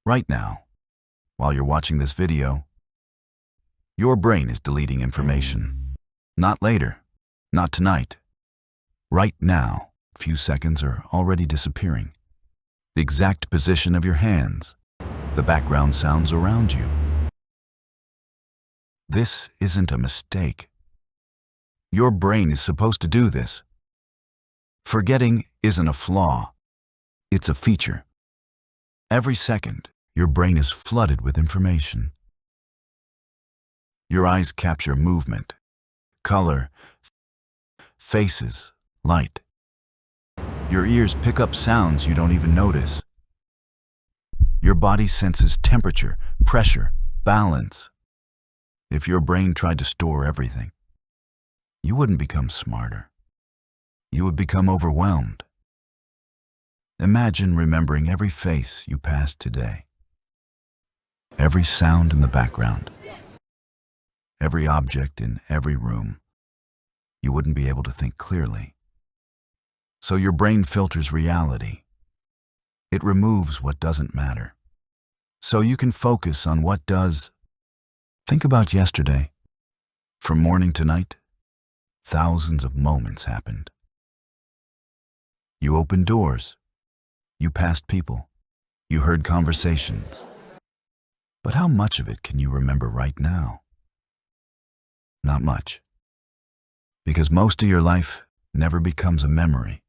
Right now, while you're watching this video, your brain is deleting information. Not later, not tonight. Right now, a few seconds are already disappearing. The exact position of your hands, the background sounds around you. This isn't a mistake. Your brain is supposed to do this. Forgetting isn't a flaw, it's a feature. Every second, your brain is flooded with information. Your eyes capture movement, color, faces, light. Your ears pick up sounds you don't even notice. Your body senses temperature, pressure, balance. If your brain tried to store everything, you wouldn't become smarter. You would become overwhelmed. Imagine remembering every face you passed today, every sound in the background, every object in every room. You wouldn't be able to think clearly. So your brain filters reality. It removes what doesn't matter. So you can focus on what does. Think about yesterday. From morning to night, thousands of moments happened. You opened doors. You passed people. You heard conversations. But how much of it can you remember right now? Not much. Because most of your life never becomes a memory.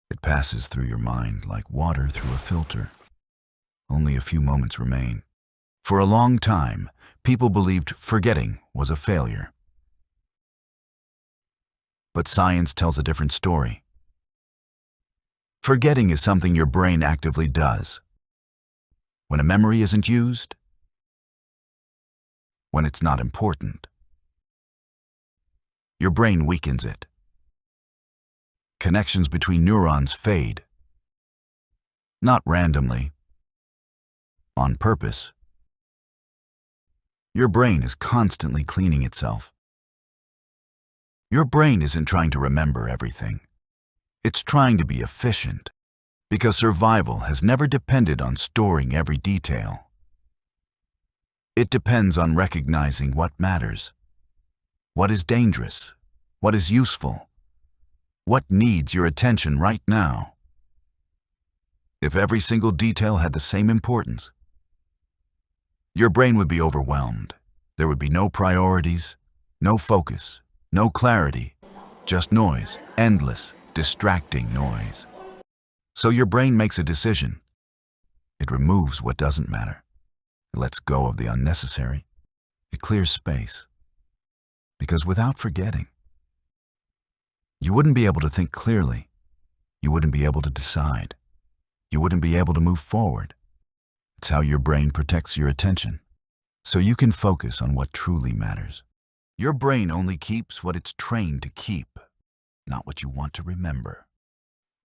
It passes through your mind like water through a filter. Only a few moments remain. For a long time, people believed forgetting was a failure. But science tells a different story. Forgetting is something your brain actively does. When a memory isn't used, when it's not important, your brain weakens it. Connections between neurons fade. Not randomly, on purpose. Your brain is constantly cleaning itself. Your brain isn't trying to remember everything. It's trying to be efficient, because survival has never depended on storing every detail. It depends on recognizing what matters, what is dangerous, what is useful, what needs your attention right now. If every single detail had the same importance, your brain would be overwhelmed. There would be no priorities, no focus, no clarity, just noise, endless, distracting noise. So your brain makes a decision. It removes what doesn't matter. It lets go of the unnecessary. It clears space. Because without forgetting, you wouldn't be able to think clearly. You wouldn't be able to decide. You wouldn't be able to move forward. It's how your brain protects your attention, so you can focus on what truly matters. Your brain only keeps what it's trained to keep. Not what you want to remember,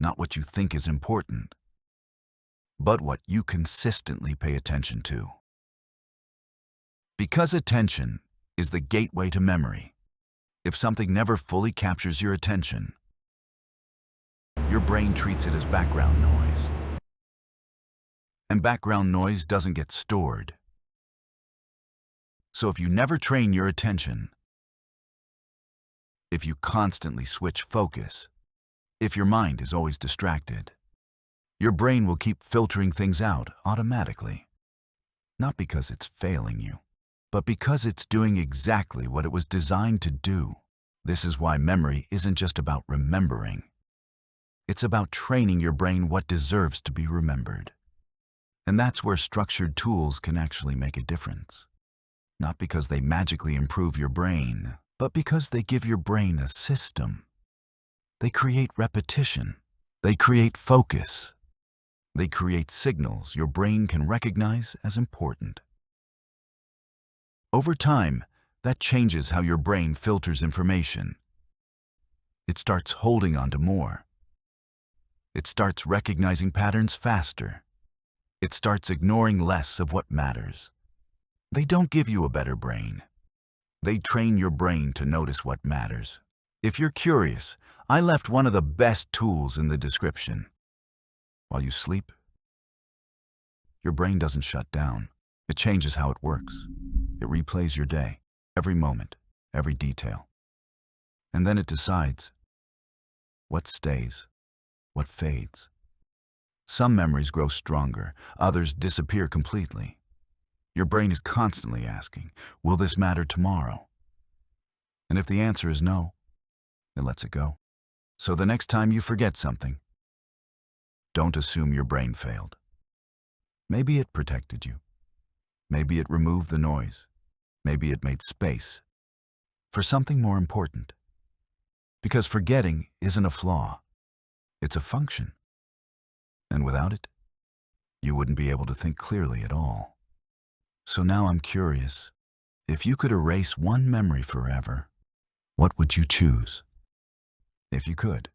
not what you think is important, but what you consistently pay attention to. Because attention is the gateway to memory, if something never fully captures your attention, your brain treats it as background noise. And background noise doesn't get stored. So if you never train your attention, if you constantly switch focus, if your mind is always distracted, your brain will keep filtering things out automatically. Not because it's failing you, but because it's doing exactly what it was designed to do. This is why memory isn't just about remembering. It's about training your brain what deserves to be remembered. And that's where structured tools can actually make a difference. Not because they magically improve your brain, but because they give your brain a system. They create repetition. They create focus. They create signals your brain can recognize as important. Over time, that changes how your brain filters information. It starts holding on to more. It starts recognizing patterns faster. It starts ignoring less of what matters. They don't give you a better brain. They train your brain to notice what matters. If you're curious, I left one of the best tools in the description. While you sleep, your brain doesn't shut down. It changes how it works. It replays your day, every moment, every detail. And then it decides what stays, what fades. Some memories grow stronger, others disappear completely. Your brain is constantly asking, will this matter tomorrow? And if the answer is no, it lets it go. So the next time you forget something, don't assume your brain failed. Maybe it protected you. Maybe it removed the noise. Maybe it made space for something more important. Because forgetting isn't a flaw, it's a function. And without it, you wouldn't be able to think clearly at all. So now I'm curious, if you could erase one memory forever, what would you choose? If you could,